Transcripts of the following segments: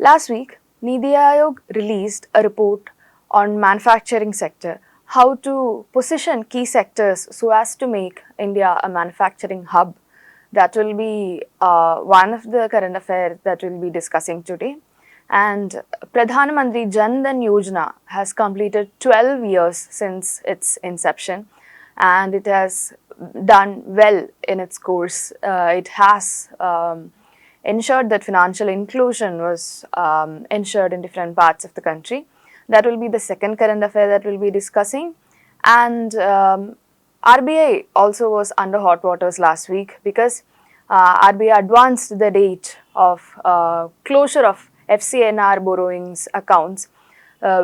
Last week, NITI Aayog released a report on manufacturing sector, how to position key sectors so as to make India a manufacturing hub. That will be one of the current affairs that we'll be discussing today. And Pradhan Mantri Dhan Yojana has completed 12 years since its inception, and it has done well in its course. It has ensured that financial inclusion was ensured in different parts of the country. That will be the second current affair that we'll be discussing. And RBI also was under hot waters last week because RBI advanced the date of closure of FCNR borrowings accounts,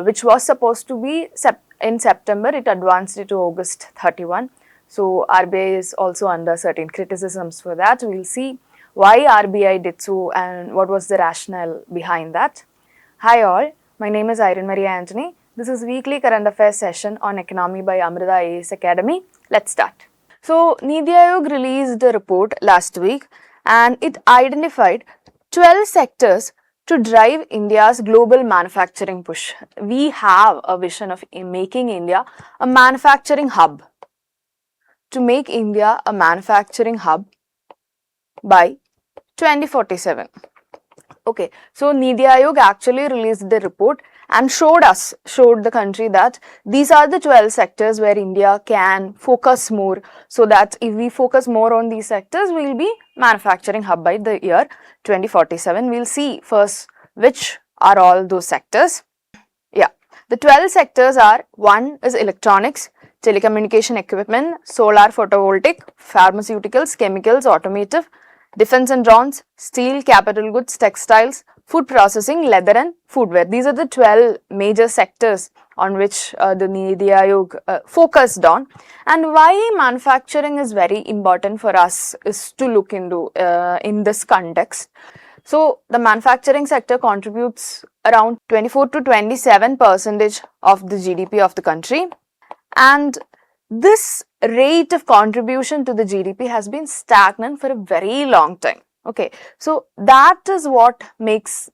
which was supposed to be in September. It advanced it to August 31. So RBI is also under certain criticisms for that. We'll see why RBI did so and what was the rationale behind that. Hi all, my name is Irene Maria Anthony. This is weekly current affairs session on economy by Amrita IAS Academy. Let's start. So NITI Aayog released a report last week and it identified 12 sectors to drive India's global manufacturing push. We have a vision of making India a manufacturing hub. To make India a manufacturing hub by 2047. Okay, so NITI Aayog actually released the report and showed the country that these are the 12 sectors where India can focus more, so that if we focus more on these sectors, we will be manufacturing hub by the year 2047. We'll see first which are all those sectors. Yeah, the 12 sectors are: one is electronics, telecommunication equipment, solar photovoltaic, pharmaceuticals, chemicals, automotive, defense and drones, steel, capital goods, textiles, food processing, leather and footwear. These are the 12 major sectors on which the NITI Aayog focused on. And why manufacturing is very important for us is to look into in this context. So the manufacturing sector contributes around 24 to 27% of the GDP of the country, and this rate of contribution to the GDP has been stagnant for a very long time. Okay, so that is what makes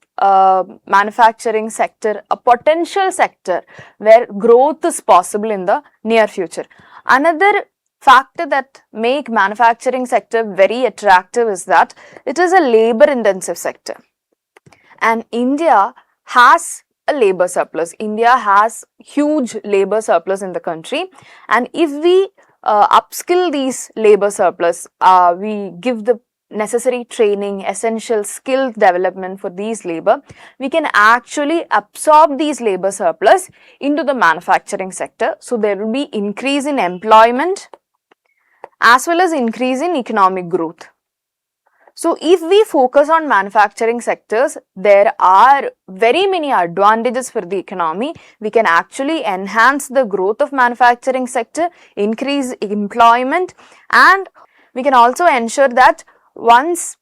manufacturing sector a potential sector where growth is possible in the near future. Another factor that make manufacturing sector very attractive is that it is a labor intensive sector, and India has a labor surplus. India has huge labor surplus in the country, and if we upskill these labor surplus, we give the necessary training, essential skill development for these labor, we can actually absorb these labor surplus into the manufacturing sector. So there will be increase in employment as well as increase in economic growth. So if we focus on manufacturing sectors, there are very many advantages for the economy. We can actually enhance the growth of manufacturing sector, increase employment, and we can also ensure that once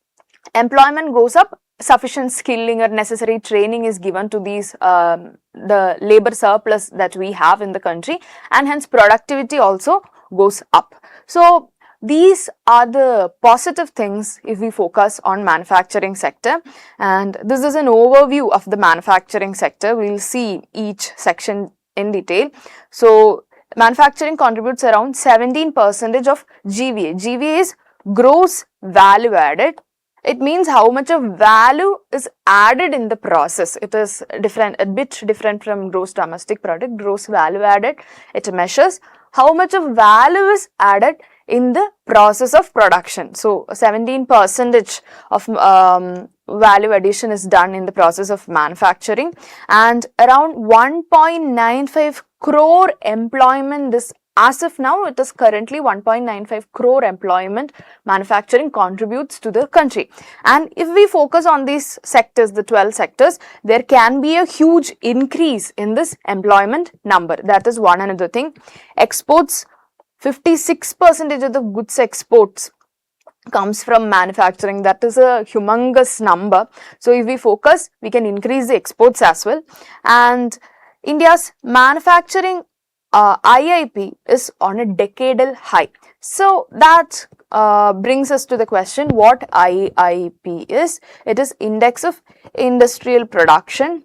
employment goes up, sufficient skilling or necessary training is given to these the labor surplus that we have in the country, and hence productivity also goes up. So these are the positive things if we focus on manufacturing sector, and this is an overview of the manufacturing sector. We will see each section in detail. So manufacturing contributes around 17% of GVA. GVA is gross value added. It means how much of value is added in the process. It is different, a bit different from gross domestic product. Gross value added, it measures how much of value is added in the process of production. So 17% of value addition is done in the process of manufacturing, and around 1.95 crore employment. This, as of now, it is currently 1.95 crore employment manufacturing contributes to the country. And if we focus on these sectors, the 12 sectors, there can be a huge increase in this employment number. That is one another thing. Exports, 56% of the goods exports comes from manufacturing. That is a humongous number. So if we focus, we can increase the exports as well. And India's manufacturing IIP is on a decadal high. So that brings us to the question what IIP is. It is Index of Industrial Production.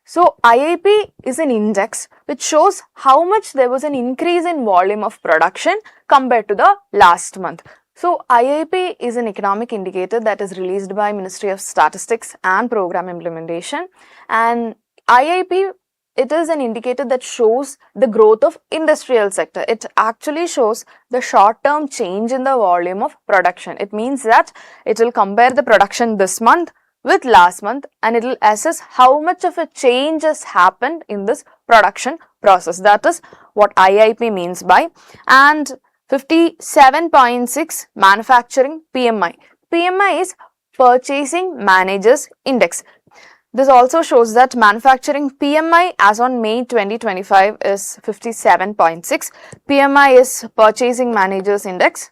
So IIP is an index which shows how much there was an increase in volume of production compared to the last month. So IIP is an economic indicator that is released by Ministry of Statistics and Program Implementation, and IIP, it is an indicator that shows the growth of industrial sector. It actually shows the short-term change in the volume of production. It means that it will compare the production this month with last month and it will assess how much of a change has happened in this production process. That is what IIP means by. And 57.6 manufacturing PMI. PMI is Purchasing Managers Index. This also shows that manufacturing PMI as on May 2025 is 57.6. PMI is Purchasing Managers Index.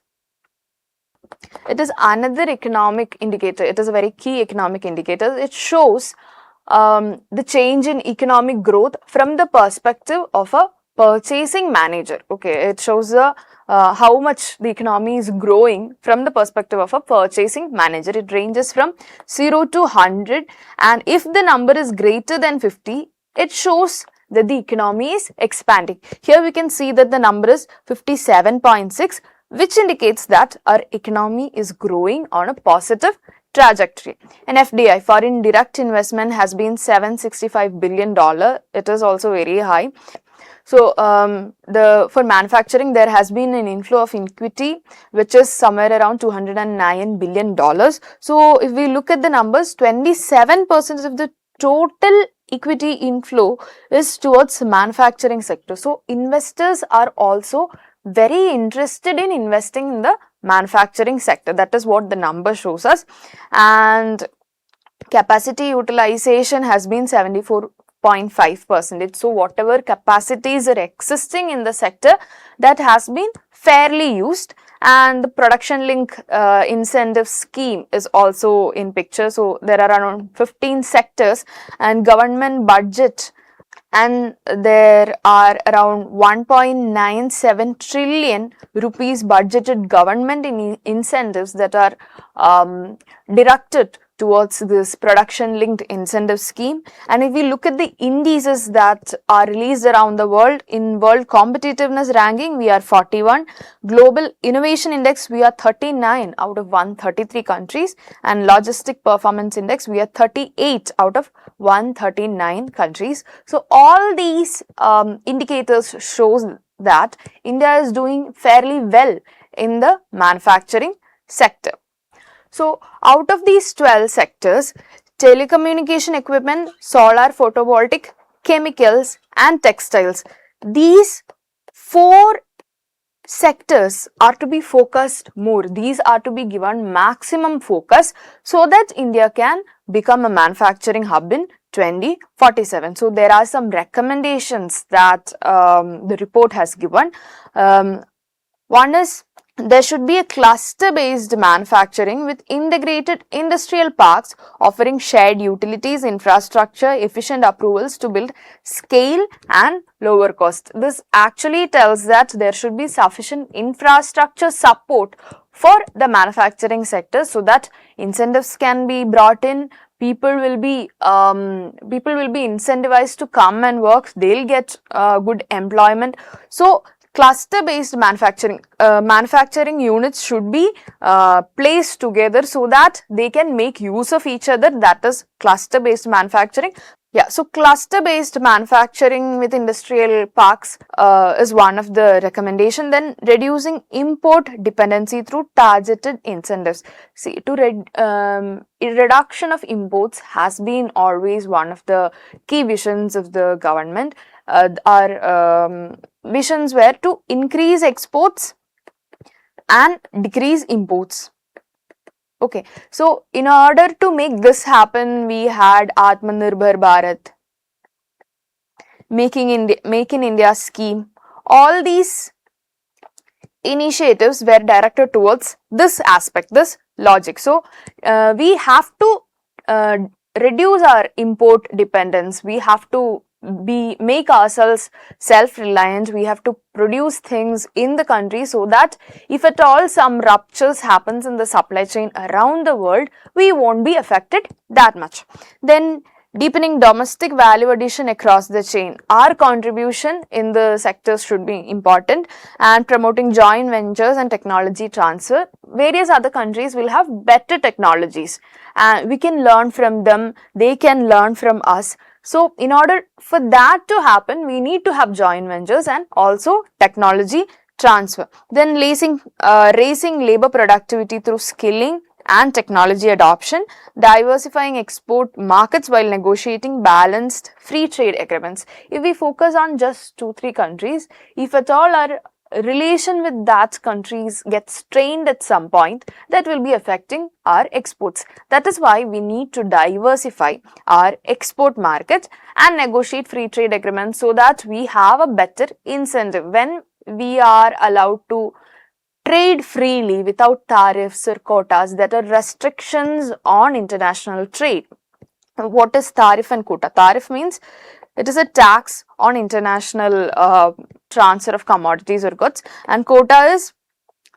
It is another economic indicator. It is a very key economic indicator. It shows the change in economic growth from the perspective of a purchasing manager. Okay, it shows the how much the economy is growing from the perspective of a purchasing manager. It ranges from 0 to 100, and if the number is greater than 50, it shows that the economy is expanding. Here we can see that the number is 57.6, which indicates that our economy is growing on a positive trajectory. And FDI, foreign direct investment, has been $765 billion. It is also very high. So for manufacturing, there has been an inflow of equity, which is somewhere around $209 billion. So if we look at the numbers, 27% of the total equity inflow is towards manufacturing sector. So investors are also very interested in investing in the manufacturing sector. That is what the number shows us. And capacity utilization has been 74.5%. So whatever capacities are existing in the sector, that has been fairly used, and the production link incentive scheme is also in picture. So there are around 15 sectors and government budget, and there are around 1.97 trillion rupees budgeted government incentives that are directed towards this production linked incentive scheme. And if we look at the indices that are released around the world, in World Competitiveness Ranking, we are 41. Global Innovation Index, we are 39 out of 133 countries. And Logistic Performance Index, we are 38 out of 139 countries. So all these indicators shows that India is doing fairly well in the manufacturing sector. So out of these 12 sectors, telecommunication equipment, solar photovoltaic, chemicals and textiles, these 4 sectors are to be focused more. These are to be given maximum focus so that India can become a manufacturing hub in 2047. So there are some recommendations that the report has given. One is, there should be a cluster-based manufacturing with integrated industrial parks offering shared utilities, infrastructure, efficient approvals to build scale and lower cost. This actually tells that there should be sufficient infrastructure support for the manufacturing sector so that incentives can be brought in. People will be incentivized to come and work. They'll get good employment. So cluster-based manufacturing units should be placed together so that they can make use of each other. That is cluster-based manufacturing. Yeah, so cluster-based manufacturing with industrial parks is one of the recommendation. Then reducing import dependency through targeted incentives. See, reduction of imports has been always one of the key visions of the government. Our visions were to increase exports and decrease imports. Okay, so in order to make this happen, we had Atmanirbhar Bharat, Make in India scheme. All these initiatives were directed towards this aspect, this logic. So we have to reduce our import dependence. We have to make ourselves self-reliant. We have to produce things in the country so that if at all some ruptures happens in the supply chain around the world, we won't be affected that much. Then deepening domestic value addition across the chain. Our contribution in the sectors should be important, and promoting joint ventures and technology transfer. Various other countries will have better technologies and we can learn from them, they can learn from us. So in order for that to happen, we need to have joint ventures and also technology transfer. Then raising labor productivity through skilling and technology adoption, diversifying export markets while negotiating balanced free trade agreements. If we focus on just 2-3 countries, if at all our relation with that countries gets strained at some point, that will be affecting our exports. That is why we need to diversify our export market and negotiate free trade agreements so that we have a better incentive. When we are allowed to trade freely without tariffs or quotas, that are restrictions on international trade. What is tariff and quota? Tariff means it is a tax on international transfer of commodities or goods, and quota is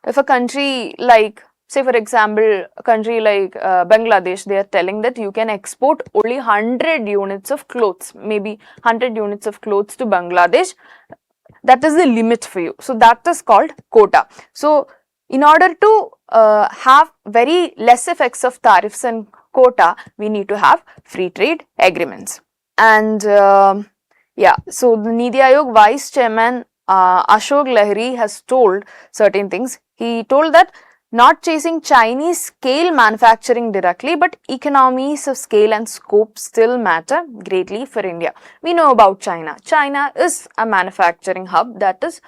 if a country like, say for example, a country like Bangladesh, they are telling that you can export only 100 units of clothes, maybe 100 units of clothes to Bangladesh. That is the limit for you. So that is called quota. So in order to have very less effects of tariffs and quota, we need to have free trade agreements. And yeah, so the Niti Aayog Vice Chairman Ashok Lahiri has told certain things. He told that not chasing Chinese scale manufacturing directly, but economies of scale and scope still matter greatly for India. We know about China. China is a manufacturing hub. That is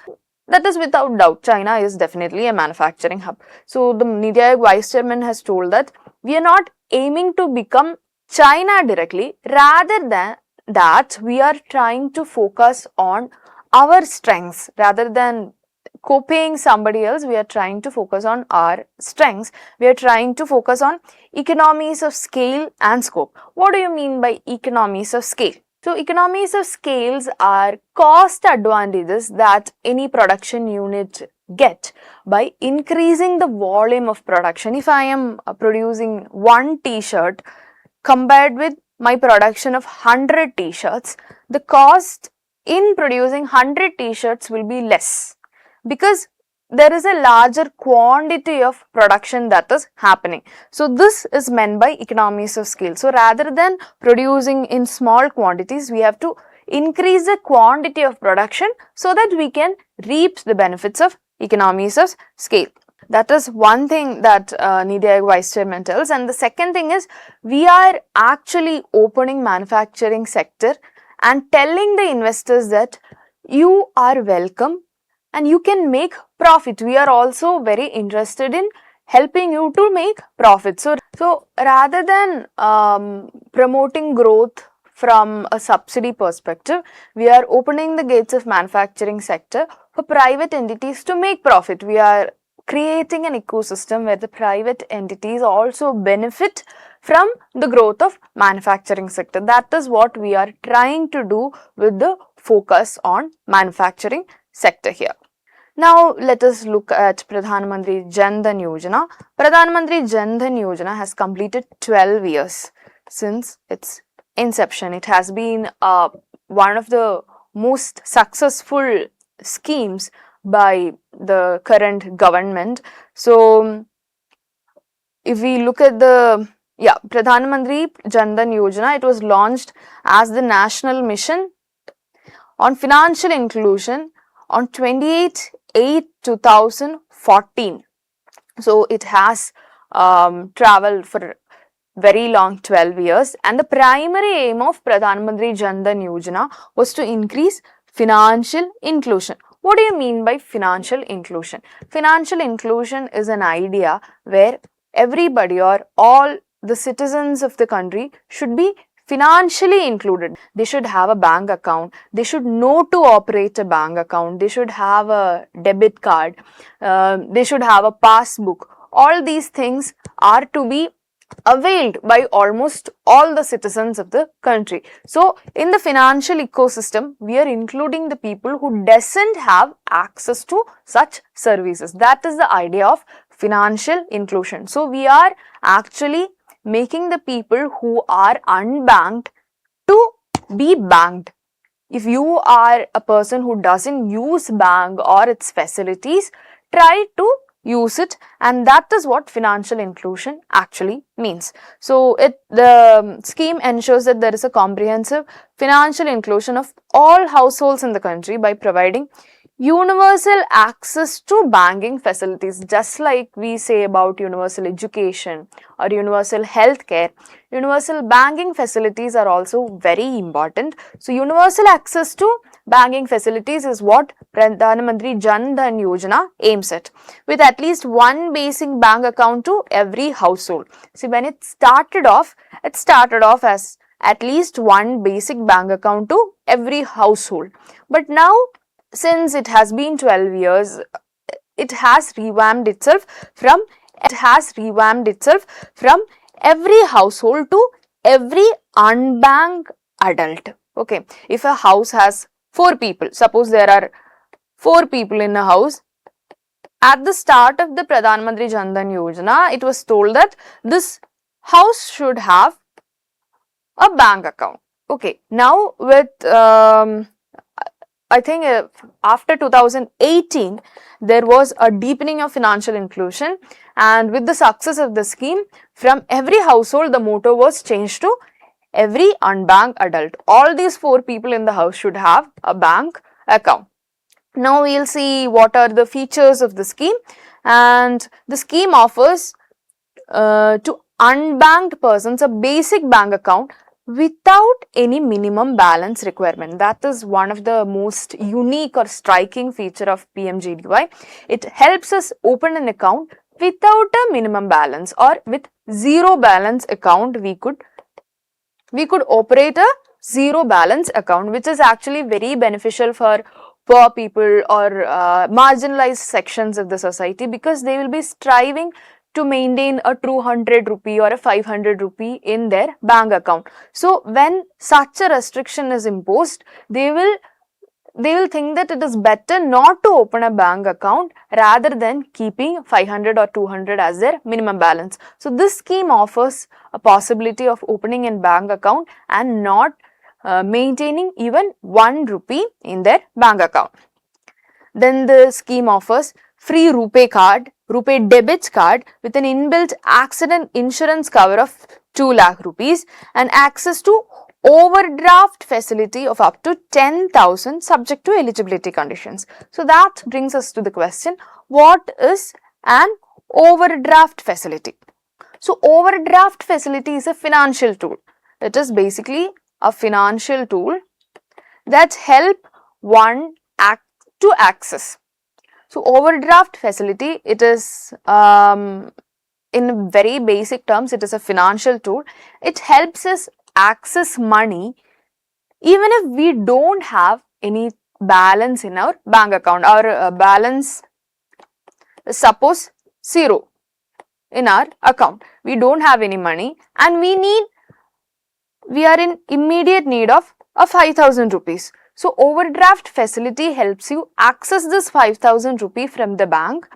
without doubt. China is definitely a manufacturing hub. So the Niti Aayog Vice Chairman has told that we are not aiming to become China directly. Rather than that, we are trying to focus on our strengths rather than copying somebody else. We are trying to focus on our strengths. We are trying to focus on economies of scale and scope. What do you mean by economies of scale? So economies of scales are cost advantages that any production unit get by increasing the volume of production. If I am producing 1 t-shirt compared with my production of 100 t-shirts, the cost in producing 100 t-shirts will be less, because there is a larger quantity of production that is happening. So this is meant by economies of scale. So rather than producing in small quantities, we have to increase the quantity of production so that we can reap the benefits of economies of scale. That is one thing that Niti Aayog Vice Chairman tells. And the second thing is, we are actually opening manufacturing sector and telling the investors that you are welcome and you can make profit. We are also very interested in helping you to make profit. So rather than promoting growth from a subsidy perspective, we are opening the gates of manufacturing sector for private entities to make profit. We are creating an ecosystem where the private entities also benefit from the growth of manufacturing sector. That is what we are trying to do with the focus on manufacturing sector here. Now let us look at Pradhan Mantri Jan Dhan Yojana. Pradhan Mantri Jan Dhan Yojana has completed 12 years since its inception. It has been one of the most successful schemes by the current government. So if we look at the Pradhan Mantri Jan Dhan Yojana, it was launched as the national mission on financial inclusion on 28/8/2014. So it has traveled for very long 12 years, and the primary aim of Pradhan Mantri Jan Dhan Yojana was to increase financial inclusion. What do you mean by financial inclusion? Financial inclusion is an idea where everybody or all the citizens of the country should be financially included. They should have a bank account. They should know to operate a bank account. They should have a debit card. They should have a passbook. All these things are to be availed by almost all the citizens of the country. So, in the financial ecosystem, we are including the people who doesn't have access to such services. That is the idea of financial inclusion. So, we are actually making the people who are unbanked to be banked. If you are a person who doesn't use bank or its facilities, try to use it, and that is what financial inclusion actually means. So, the scheme ensures that there is a comprehensive financial inclusion of all households in the country by providing universal access to banking facilities, just like we say about universal education or universal healthcare. Universal banking facilities are also very important. So, universal access to banking facilities is what Mantri Dhan Yojana aims at, with at least one basic bank account to every household. See, when it started off as at least one basic bank account to every household. But now, since it has been 12 years, it has revamped itself from every household to every unbanked adult. Okay, if a house has 4 people, suppose there are 4 people in a house, at the start of the Pradhan Mantri Jan Dhan Yojana, it was told that this house should have a bank account. Okay, now with I think after 2018, there was a deepening of financial inclusion, and with the success of the scheme, from every household, the motto was changed to every unbanked adult. All these 4 people in the house should have a bank account. Now, we will see what are the features of the scheme, and the scheme offers to unbanked persons a basic bank account without any minimum balance requirement. That is one of the most unique or striking feature of PMJDY. It helps us open an account without a minimum balance, or with zero balance account we could operate a zero balance account, which is actually very beneficial for poor people or marginalized sections of the society, because they will be striving to maintain a 200 rupee or a 500 rupee in their bank account. So, when such a restriction is imposed, they will think that it is better not to open a bank account rather than keeping 500 or 200 as their minimum balance. So, this scheme offers a possibility of opening a bank account and not maintaining even 1 rupee in their bank account. Then the scheme offers free RuPay debit card with an inbuilt accident insurance cover of 2 lakh rupees and access to overdraft facility of up to 10,000 subject to eligibility conditions. So, that brings us to the question, what is an overdraft facility? So, overdraft facility is a financial tool. It is basically a financial tool that help one to access. So, overdraft facility, it is in very basic terms, it is a financial tool. It helps us access money even if we don't have any balance in our bank account. Our balance is suppose 0 in our account. We don't have any money and we are in immediate need of a 5,000 rupees. So, overdraft facility helps you access this 5,000 rupee from the bank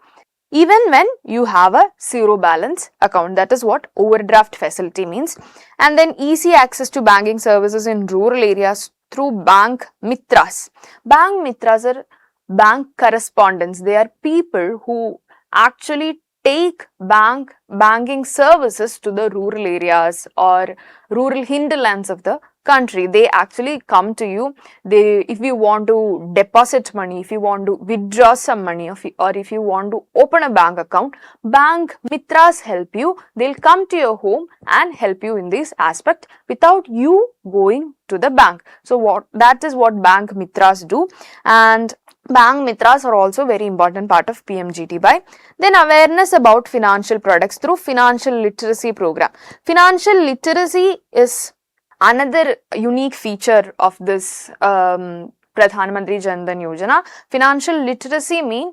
even when you have a 0 balance account. That is what overdraft facility means. And then easy access to banking services in rural areas through bank mitras. Bank mitras are bank correspondents. They are people who actually take banking services to the rural areas or rural hinterlands of the country. They actually come to you. If you want to deposit money, if you want to withdraw some money, or if you want to open a bank account, bank mitras help you. They'll come to your home and help you in this aspect without you going to the bank. So, that is what bank mitras do, and bank mitras are also very important part of PMJDY. Then awareness about financial products through financial literacy program. Financial literacy is another unique feature of this Pradhan Mantri Jan Dhan Yojana. Financial literacy means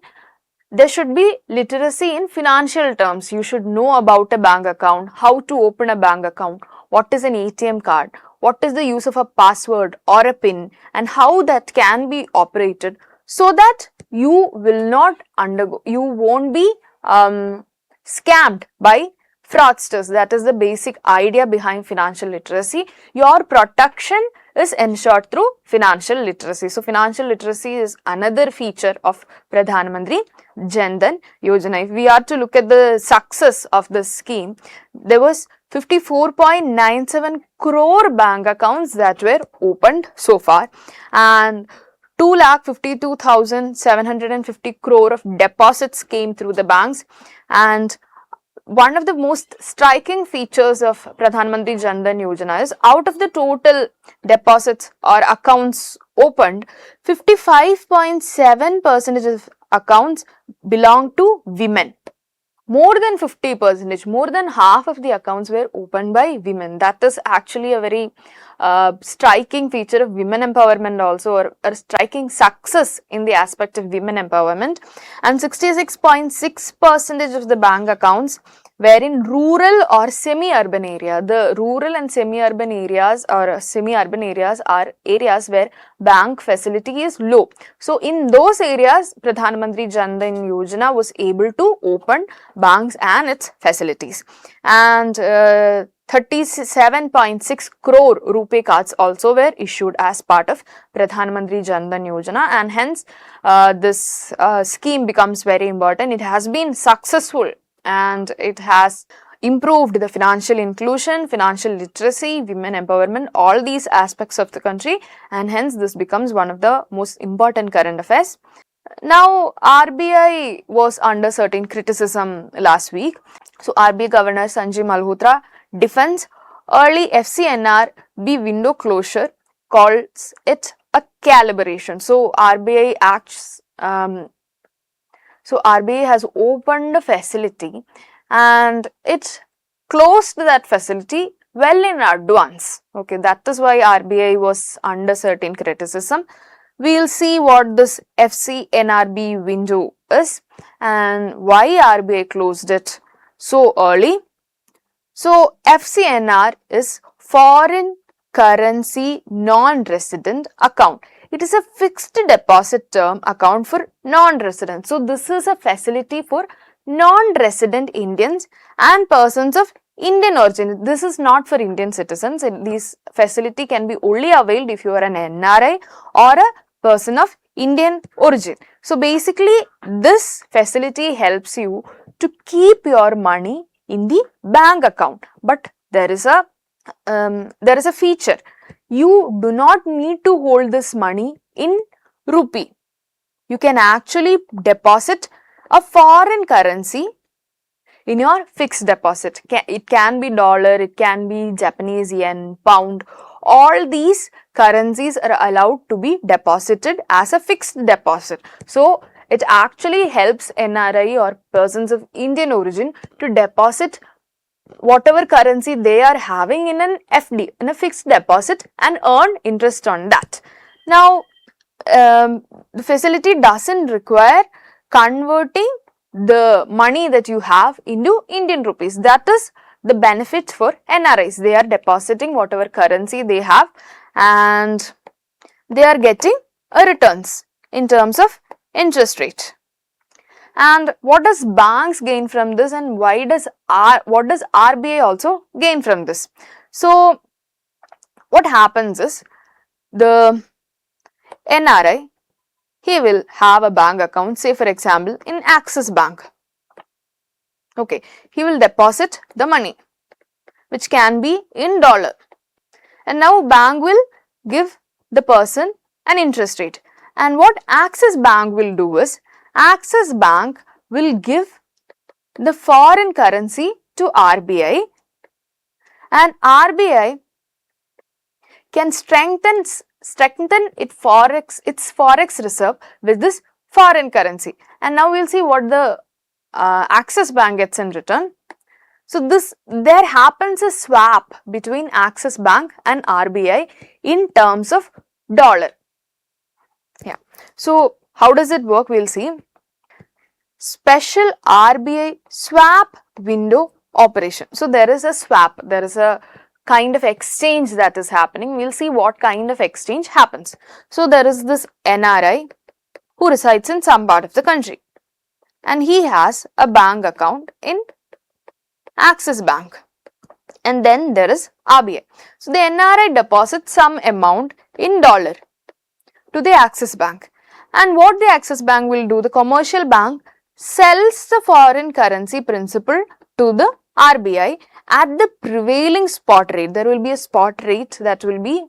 there should be literacy in financial terms. You should know about a bank account, how to open a bank account, what is an ATM card, what is the use of a password or a PIN, and how that can be operated, so that you will not undergo, you won't be scammed by fraudsters. That is the basic idea behind financial literacy. Your protection is ensured through financial literacy. So, financial literacy is another feature of Pradhan Mantri Jan Dhan Yojana. If we are to look at the success of this scheme, there was 54.97 crore bank accounts that were opened so far, and 2,52,750 crore of deposits came through the banks. And one of the most striking features of Pradhan Mantri Jan Dhan Yojana is, out of the total deposits or accounts opened, 55.7% of accounts belong to women. More than 50%, more than half of the accounts were opened by women. That is actually a very striking feature of women empowerment also, or a striking success in the aspect of women empowerment. And 66.6% of the bank accounts were in rural or semi-urban area. The rural and semi-urban areas or semi-urban areas are areas where bank facility is low. So, in those areas, Pradhan Mantri Jan Dhan Yojana was able to open banks and its facilities. And 37.6 crore RuPay cards also were issued as part of Pradhan Mantri Jan Dhan Yojana, and hence this scheme becomes very important. It has been successful and it has improved the financial inclusion, financial literacy, women empowerment, all these aspects of the country, and hence this becomes one of the most important current affairs. Now, RBI was under certain criticism last week. So, RBI Governor Sanjay Malhotra defends early FCNR window closure, calls it a calibration. So, RBI acts. So, RBI has opened a facility and it closed that facility well in advance. Okay, that is why RBI was under certain criticism. We will see what this FCNR window is and why RBI closed it so early. So, FCNR is foreign currency non-resident account. It is a fixed deposit term account for non-residents. So, this is a facility for non-resident Indians and persons of Indian origin. This is not for Indian citizens. This facility can be only availed if you are an NRI or a person of Indian origin. So, basically this facility helps you to keep your money in the bank account, but there is a feature. You do not need to hold this money in rupee. You can actually deposit a foreign currency in your fixed deposit. It can be dollar, it can be Japanese yen, pound. All these currencies are allowed to be deposited as a fixed deposit. So, it actually helps NRI or persons of Indian origin to deposit whatever currency they are having in an FD, in a fixed deposit, and earn interest on that. Now, the facility doesn't require converting the money that you have into Indian rupees. That is the benefit for NRIs. They are depositing whatever currency they have and they are getting a returns in terms of interest rate. And what does banks gain from this, and what does RBI also gain from this? So, what happens is, the NRI, he will have a bank account, say for example in Axis Bank. Okay, he will deposit the money which can be in dollar, and now bank will give the person an interest rate. And what Axis Bank will do is, Axis Bank will give the foreign currency to RBI, and RBI can strengthen its forex reserve with this foreign currency. And now we will see what the Axis Bank gets in return. So, there happens a swap between Axis Bank and RBI in terms of dollar. Yeah. So, how does it work? We will see. special RBI swap window operation. So there is a swap, there is a kind of exchange that is happening. We'll see what kind of exchange happens. So there is this NRI who resides in some part of the country and he has a bank account in Axis Bank, and then there is RBI. So the NRI deposits some amount in dollar to the Axis Bank, and what the Axis Bank will do, the commercial bank sells the foreign currency principal to the RBI at the prevailing spot rate. There will be a spot rate that will be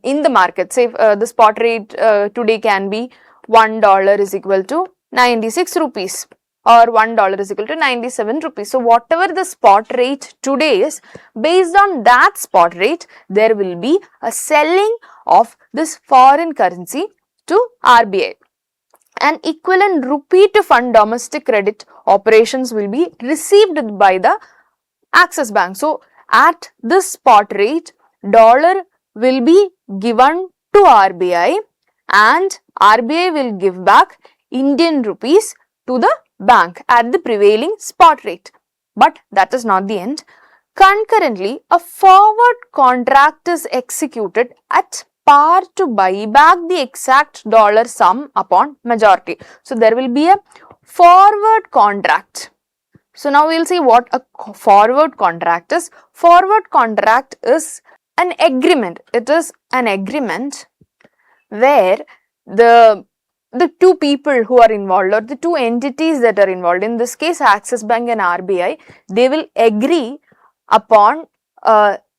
in the market. Say the spot rate today can be $1 is equal to 96 rupees or $1 is equal to 97 rupees. So whatever the spot rate today is, based on that spot rate, there will be a selling of this foreign currency to RBI. An equivalent rupee to fund domestic credit operations will be received by the Axis Bank. So at this spot rate, dollar will be given to RBI and RBI will give back Indian rupees to the bank at the prevailing spot rate. But that is not the end. Concurrently, a forward contract is executed at par to buy back the exact dollar sum upon majority. So there will be a forward contract. So now we will see what a forward contract is. Forward contract is an agreement. It is an agreement where the two people who are involved, or the two entities that are involved, in this case Axis Bank and RBI, they will agree upon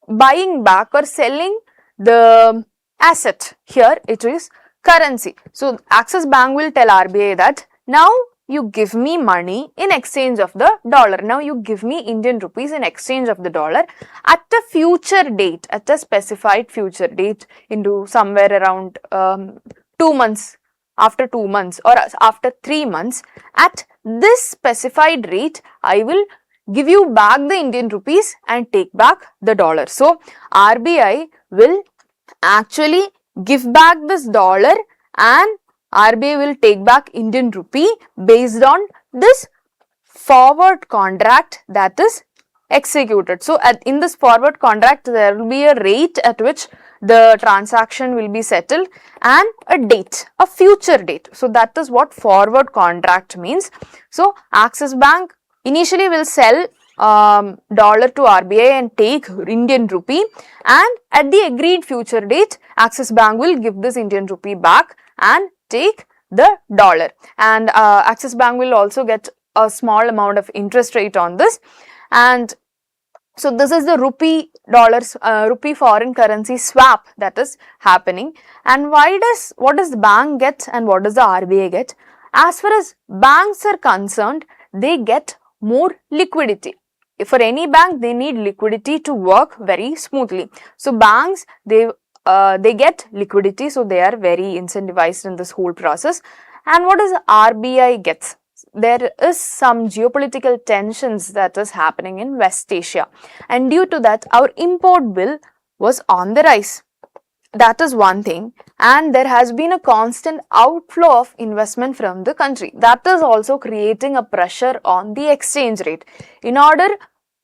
buying back or selling the asset. Here it is currency. So Axis Bank will tell RBI that now you give me money in exchange of the dollar. Now you give me Indian rupees in exchange of the dollar at a future date, at a specified future date, into somewhere around 2 months, after 2 months or after 3 months. At this specified rate, I will give you back the Indian rupees and take back the dollar. So RBI will actually give back this dollar and RBI will take back Indian rupee based on this forward contract that is executed. So in this forward contract, there will be a rate at which the transaction will be settled and a date, a future date. So that is what forward contract means. So Axis Bank initially will sell dollar to RBI and take Indian rupee, and at the agreed future date, Axis Bank will give this Indian rupee back and take the dollar, and Axis Bank will also get a small amount of interest rate on this. And so this is the rupee dollars, rupee foreign currency swap that is happening. And what does the bank get and what does the RBI get? As far as banks are concerned, they get more liquidity. For any bank, they need liquidity to work very smoothly. So banks, they get liquidity, so they are very incentivized in this whole process. And what does RBI gets? There is some geopolitical tensions that is happening in West Asia, and due to that, our import bill was on the rise. That is one thing, and there has been a constant outflow of investment from the country. That is also creating a pressure on the exchange rate. In order,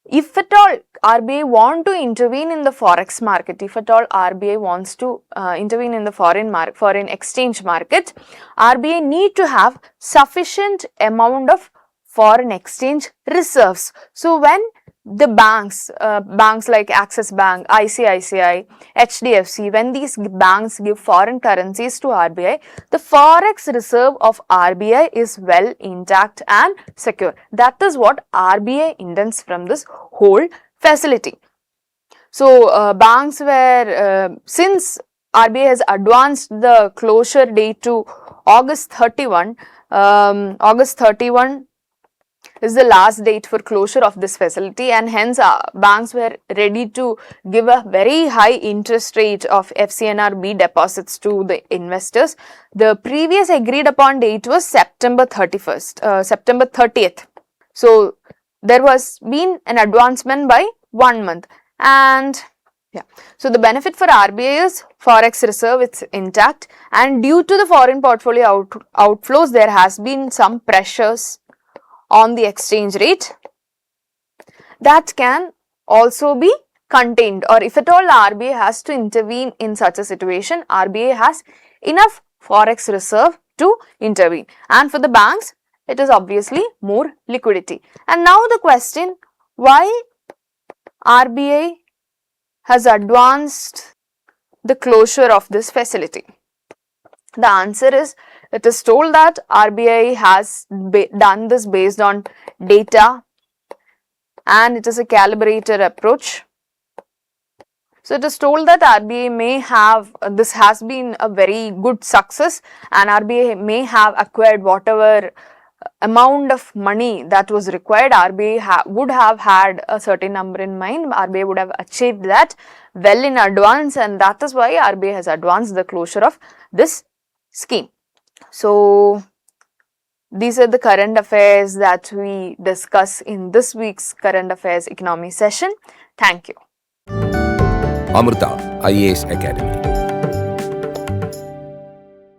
if at all RBI want to intervene in the forex market, if at all RBI wants to intervene in the foreign exchange market, RBI need to have sufficient amount of foreign exchange reserves. So when the banks like Axis Bank, ICICI, HDFC, when these banks give foreign currencies to RBI, the forex reserve of RBI is well intact and secure. That is what RBI intends from this whole facility. So banks were, since RBI has advanced the closure date to August 31, August 31 is the last date for closure of this facility, and hence banks were ready to give a very high interest rate of FCNR B deposits to the investors. The previous agreed upon date was September 30th. So there was been an advancement by 1 month, and yeah. So the benefit for RBI is forex reserve is intact, and due to the foreign portfolio outflows, there has been some pressures on the exchange rate, that can also be contained, or if at all RBI has to intervene in such a situation, RBI has enough forex reserve to intervene, and for the banks it is obviously more liquidity. And now the question, why RBI has advanced the closure of this facility? The answer is, it is told that RBI has done this based on data and it is a calibrated approach. So it is told that RBI may have, this has been a very good success, and RBI may have acquired whatever amount of money that was required. RBI would have had a certain number in mind, RBI would have achieved that well in advance, and that is why RBI has advanced the closure of this scheme. So these are the current affairs that we discuss in this week's Current Affairs Economy session. Thank you. Amrita IAS Academy.